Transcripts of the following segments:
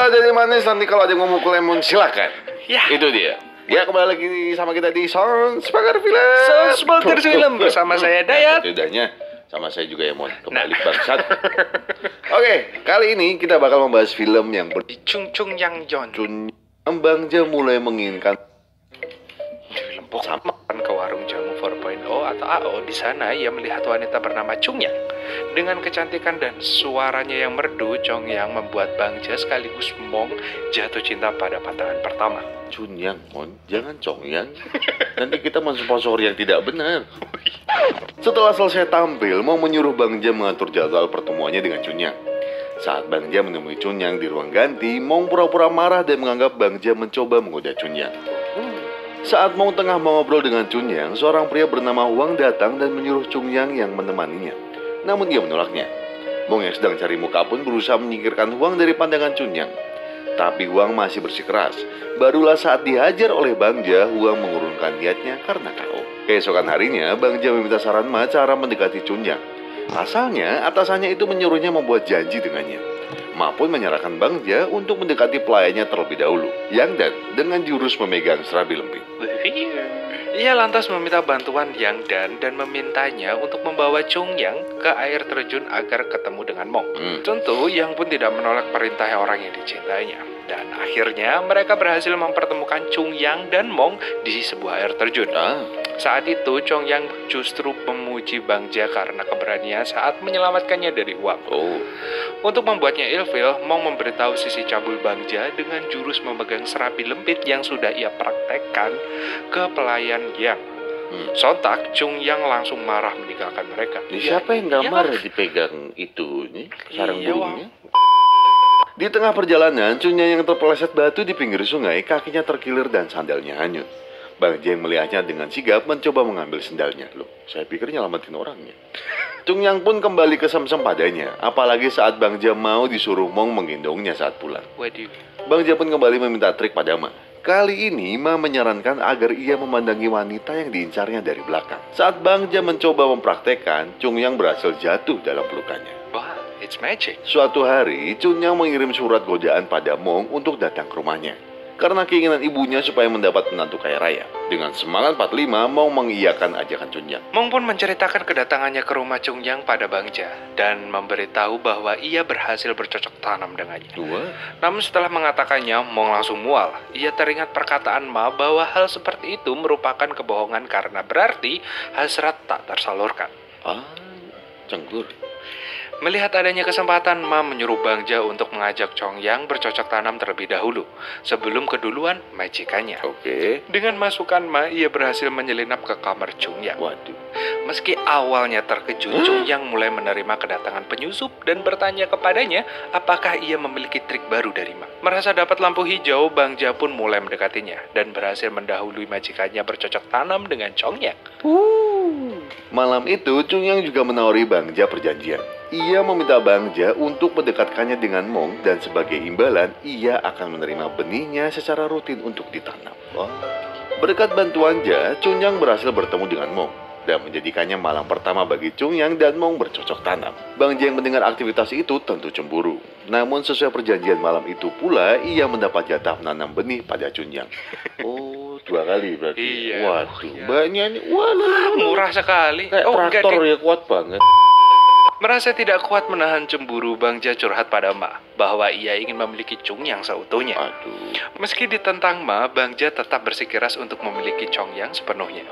malah jadi manis. Nanti kalau ada yang ngomong lemon silakan. Ya. Itu dia. Ya, kembali lagi sama kita di Sounds Bakar Film. Sounds Bakar Film bersama saya Dayat. Tidaknya sama saya juga ya, Mon. Kembali bangsat. Oke, kali ini kita bakal membahas film yang Chung Yang Jon. Bangja mulai menginginkan Lempok sama ke warung jamu 4.0 atau AO. Di sana ia melihat wanita bernama Chung Yang. Dengan kecantikan dan suaranya yang merdu, Chung Yang membuat Bangja sekaligus Mong jatuh cinta pada pandangan pertama. Chunyang, Mon, jangan Chongyang. Nanti kita mensponsor yang tidak benar. Setelah selesai tampil, Mong menyuruh Bangja mengatur jadwal pertemuannya dengan Chunyang. Saat Bangja menemui Chunyang di ruang ganti, Mong pura-pura marah dan menganggap Bangja mencoba menggoda Chunyang. Saat Mong tengah mengobrol dengan Chunyang, seorang pria bernama Huang datang dan menyuruh Chunyang yang menemaninya. Namun ia menolaknya. Mong yang sedang cari muka pun berusaha menyingkirkan Huang dari pandangan Chunyang. Tapi Huang masih bersikeras. Barulah saat dihajar oleh Bangja, Huang mengurungkan niatnya karena KO. Keesokan harinya, Bangja meminta saran Ma cara mendekati Chunyang. Pasalnya, atasannya itu menyuruhnya membuat janji dengannya. Ma pun menyerahkan Bangja untuk mendekati pelayannya terlebih dahulu, Yang Dan dengan jurus memegang serabi lempit. Ia lantas meminta bantuan Yang Dan memintanya untuk membawa Chung Yang ke air terjun agar ketemu dengan Mong. Tentu Yang pun tidak menolak perintah orang yang dicintainya. Dan akhirnya mereka berhasil mempertemukan Chung Yang dan Mong di sebuah air terjun. Saat itu Chung Yang justru memuji Bangja karena keberanian saat menyelamatkannya dari Huang. Untuk membuatnya ilfil, Mong memberitahu sisi cabul Bangja dengan jurus memegang serabi lempit yang sudah ia praktekkan ke pelayan Yang. Sontak Chung Yang langsung marah meninggalkan mereka. Siapa yang gak marah dipegang itu nih, sarang burungnya? Di tengah perjalanan, Chunyang yang terpeleset batu di pinggir sungai, kakinya terkilir dan sandalnya hanyut. Bangja yang melihatnya dengan sigap mencoba mengambil sandalnya. Loh, saya pikir nyelamatin orangnya. Chunyang pun kembali kesemsem padanya, apalagi saat Bangja mau disuruh Mong menggendongnya saat pulang. Bangja pun kembali meminta trik pada Ma. Kali ini Ma menyarankan agar ia memandangi wanita yang diincarnya dari belakang. Saat Bangja mencoba mempraktekkan, Chunyang berhasil jatuh dalam pelukannya. It's magic. Suatu hari, Chunyang mengirim surat godaan pada Mong untuk datang ke rumahnya. Karena keinginan ibunya supaya mendapat menantu kaya raya. Dengan semangat 45, Mong mengiyakan ajakan Chunyang. Mong pun menceritakan kedatangannya ke rumah Chung Yang pada Bangja dan memberitahu bahwa ia berhasil bercocok tanam dengannya. Namun setelah mengatakannya, Mong langsung mual. Ia teringat perkataan Ma bahwa hal seperti itu merupakan kebohongan karena berarti hasrat tak tersalurkan. Cenggur. Melihat adanya kesempatan, Ma menyuruh Bangja untuk mengajak Chung Yang bercocok tanam terlebih dahulu, sebelum keduluan majikannya. Dengan masukan Ma, ia berhasil menyelinap ke kamar Chung Yang. Meski awalnya terkejut, Chung Yang mulai menerima kedatangan penyusup dan bertanya kepadanya apakah ia memiliki trik baru dari Ma. Merasa dapat lampu hijau, Bangja pun mulai mendekatinya dan berhasil mendahului majikannya bercocok tanam dengan Chung Yang. Malam itu, Chung Yang juga menawari Bangja perjanjian. Ia meminta Bangja untuk mendekatkannya dengan Mong dan sebagai imbalan, ia akan menerima benihnya secara rutin untuk ditanam. Berkat bantuannya, Chung Yang berhasil bertemu dengan Mong dan menjadikannya malam pertama bagi Chung Yang dan Mong bercocok tanam. Bangja yang mendengar aktivitas itu tentu cemburu. Namun sesuai perjanjian malam itu pula, ia mendapat jatah menanam benih pada Chung Yang. 2 kali berarti. Banyak nih. Murah sekali. Kayak traktor ya, kuat banget. Merasa tidak kuat menahan cemburu, Bangja curhat pada Ma bahwa ia ingin memiliki Chung Yang seutuhnya. Meski ditentang Ma, Bangja tetap bersikeras untuk memiliki Chung Yang sepenuhnya.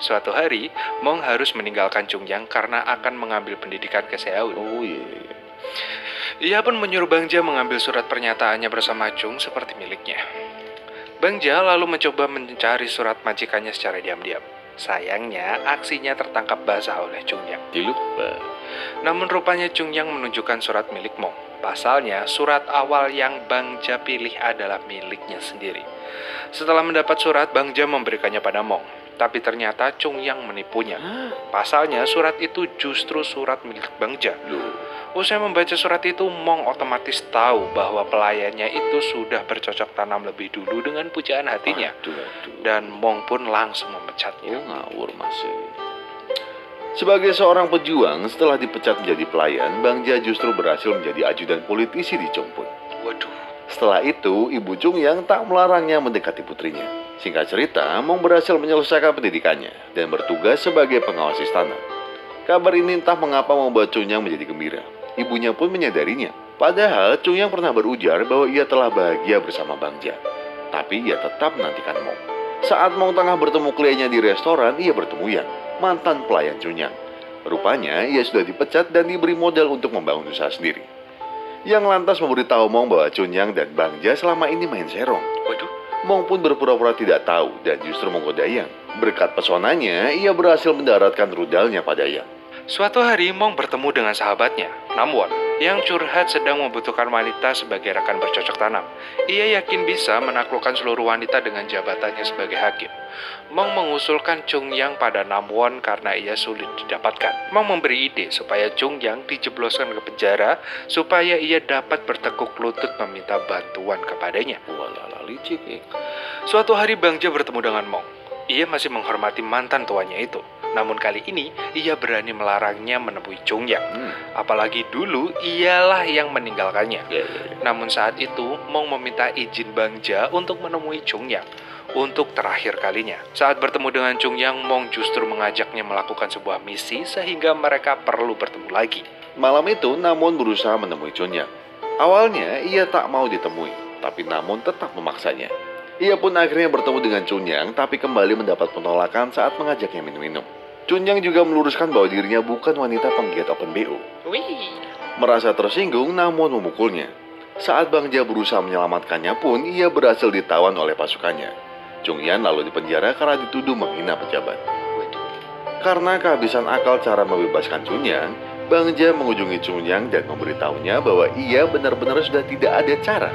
Suatu hari, Mong harus meninggalkan Chung Yang karena akan mengambil pendidikan ke Seoul. Ia pun menyuruh Bangja mengambil surat pernyataannya bersama Chung seperti miliknya. Bangja lalu mencoba mencari surat majikannya secara diam-diam. Sayangnya, aksinya tertangkap basah oleh Chung Yang. Namun rupanya Chung Yang menunjukkan surat milik Mong. Pasalnya, surat awal yang Bangja pilih adalah miliknya sendiri. Setelah mendapat surat, Bangja memberikannya pada Mong. Tapi ternyata Chung Yang menipunya. Pasalnya, surat itu justru surat milik Bangja. Usai membaca surat itu, Mong otomatis tahu bahwa pelayannya itu sudah bercocok tanam lebih dulu dengan pujaan hatinya. Dan Mong pun langsung memecatnya. Ngawur masih. Sebagai seorang pejuang, setelah dipecat menjadi pelayan, Bangja justru berhasil menjadi ajudan politisi di Chongpun. Setelah itu, Ibu Chung Yang tak melarangnya mendekati putrinya. Singkat cerita, Mong berhasil menyelesaikan pendidikannya dan bertugas sebagai pengawas istana. Kabar ini entah mengapa membuat Chung Yang menjadi gembira. Ibunya pun menyadarinya. Padahal Chung Yang pernah berujar bahwa ia telah bahagia bersama Bangja. Tapi ia tetap menantikan Mong. Saat Mong tengah bertemu kliennya di restoran, ia bertemu Yang, mantan pelayan Chung Yang. Rupanya ia sudah dipecat dan diberi modal untuk membangun usaha sendiri. Yang lantas memberitahu Mong bahwa Chung Yang dan Bangja selama ini main serong. Waduh, Mong pun berpura-pura tidak tahu dan justru menggoda Yang. Berkat pesonanya, ia berhasil mendaratkan rudalnya pada Yang. suatu hari Mong bertemu dengan sahabatnya, Namwon, yang curhat sedang membutuhkan wanita sebagai rekan bercocok tanam. Ia yakin bisa menaklukkan seluruh wanita dengan jabatannya sebagai hakim. Mong mengusulkan Chung Yang pada Namwon karena ia sulit didapatkan. Mong memberi ide supaya Chung Yang dijebloskan ke penjara supaya ia dapat bertekuk lutut meminta bantuan kepadanya. Walala licik ya. Suatu hari Bangja bertemu dengan Mong. Ia masih menghormati mantan tuannya itu. Namun kali ini ia berani melarangnya menemui Chung Yang. Apalagi dulu ialah yang meninggalkannya. Namun saat itu Mong meminta izin Bangja untuk menemui Chung Yang untuk terakhir kalinya. Saat bertemu dengan Chung Yang, Mong justru mengajaknya melakukan sebuah misi sehingga mereka perlu bertemu lagi. Malam itu, Namon berusaha menemui Chung Yang. Awalnya ia tak mau ditemui, tapi Namon tetap memaksanya. Ia pun akhirnya bertemu dengan Chung Yang, tapi kembali mendapat penolakan saat mengajaknya minum-minum. Chung Yang juga meluruskan bahwa dirinya bukan wanita penggiat open BO. Merasa tersinggung, Namon memukulnya. Saat Bangja berusaha menyelamatkannya pun, ia berhasil ditawan oleh pasukannya. Chung Yang lalu dipenjara karena dituduh menghina pejabat. Karena kehabisan akal cara membebaskan Chung Yang, Bangja mengunjungi Chung Yang dan memberitahunya bahwa ia benar-benar sudah tidak ada cara.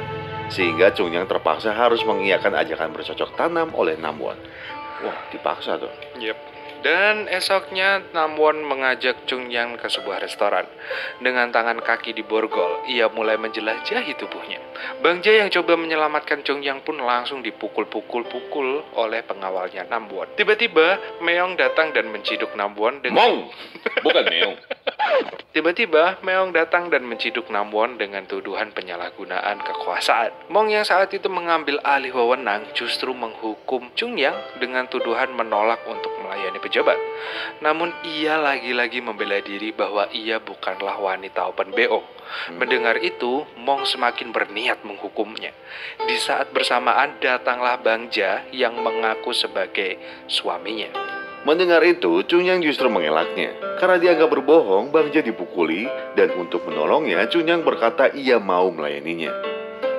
Sehingga Chung Yang terpaksa harus mengiyakan ajakan bercocok tanam oleh Namwon. Wah, dipaksa tuh. Dan esoknya Namwon mengajak Chung Yang ke sebuah restoran. Dengan tangan kaki diborgol, ia mulai menjelajahi tubuhnya. Bangja yang coba menyelamatkan Chung Yang pun langsung dipukul-pukul oleh pengawalnya Namwon. Tiba-tiba Meong datang dan menciduk Namwon dengan... Mong! Bukan Meong. Tiba-tiba Meong datang dan menciduk Namwon dengan tuduhan penyalahgunaan kekuasaan. Mong yang saat itu mengambil alih wewenang justru menghukum Chung Yang dengan tuduhan menolak untuk melayani pejabat. Namun ia lagi-lagi membela diri bahwa ia bukanlah wanita open BO. Mendengar itu, Mong semakin berniat menghukumnya. Di saat bersamaan datanglah Bangja yang mengaku sebagai suaminya. Mendengar itu, Chung Yang justru mengelaknya. Karena dianggap berbohong, Bangja dipukuli, dan untuk menolongnya, Chung Yang berkata ia mau melayaninya.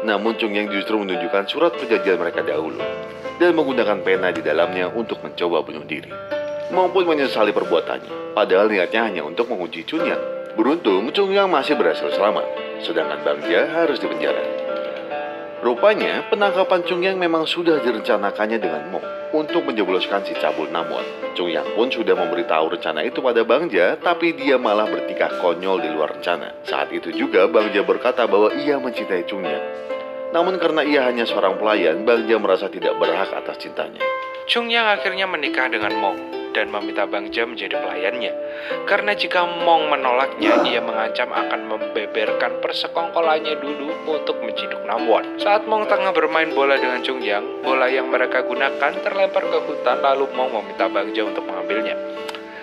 Namun Chung Yang justru menunjukkan surat perjanjian mereka dahulu, dan menggunakan pena di dalamnya untuk mencoba bunuh diri. Mong pun menyesali perbuatannya, padahal niatnya hanya untuk menguji Chung Yang. Beruntung, Chung Yang masih berhasil selamat, sedangkan Bangja harus dipenjara. Rupanya, penangkapan Chung Yang memang sudah direncanakannya dengan Mong untuk menjebloskan si cabul Namwon. Chung Yang pun sudah memberitahu rencana itu pada Bangja, tapi dia malah bertingkah konyol di luar rencana. Saat itu juga Bangja berkata bahwa ia mencintai Chung Yang. Namun karena ia hanya seorang pelayan, Bangja merasa tidak berhak atas cintanya. Chung Yang akhirnya menikah dengan Mong dan meminta Bangja menjadi pelayannya. Karena jika Mong menolaknya, ia mengancam akan membeberkan persekongkolannya dulu untuk menciduk Namwon. Saat Mong tengah bermain bola dengan Chung Yang, bola yang mereka gunakan terlempar ke hutan, lalu Mong meminta Bangja untuk mengambilnya.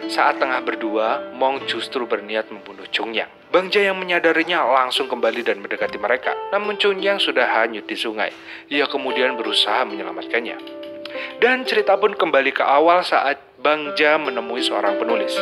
Saat tengah berdua, Mong justru berniat membunuh Chung Yang. Bangja yang menyadarinya langsung kembali dan mendekati mereka. Namun Chung Yang sudah hanyut di sungai. Ia kemudian berusaha menyelamatkannya. Dan cerita pun kembali ke awal saat Bangja menemui seorang penulis.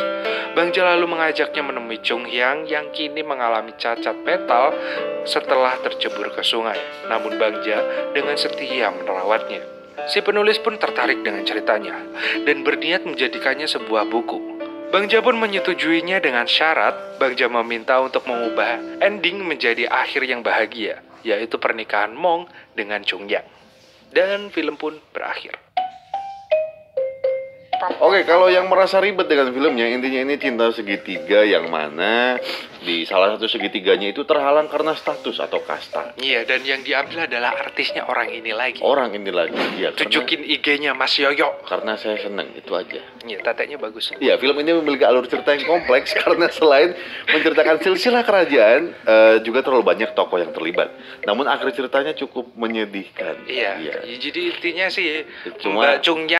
Bangja lalu mengajaknya menemui Chung Yang yang kini mengalami cacat mental setelah tercebur ke sungai. Namun Bangja dengan setia merawatnya. Si penulis pun tertarik dengan ceritanya dan berniat menjadikannya sebuah buku. Bangja pun menyetujuinya dengan syarat Bangja meminta untuk mengubah ending menjadi akhir yang bahagia, yaitu pernikahan Mong dengan Chung Yang. Dan film pun berakhir. Oke, kalau yang merasa ribet dengan filmnya, intinya ini cinta segitiga yang mana di salah satu segitiganya itu terhalang karena status atau kasta. Iya, dan yang diambil adalah artisnya orang ini lagi. Orang ini lagi, ya. Tunjukin IG-nya Mas Yoyo. Karena saya seneng, itu aja. Iya, tateknya bagus. Ya, film ini memiliki alur cerita yang kompleks karena selain menceritakan silsilah kerajaan, juga terlalu banyak tokoh yang terlibat. Namun akhir ceritanya cukup menyedihkan. Iya. Jadi intinya sih Cuma Mbak Chung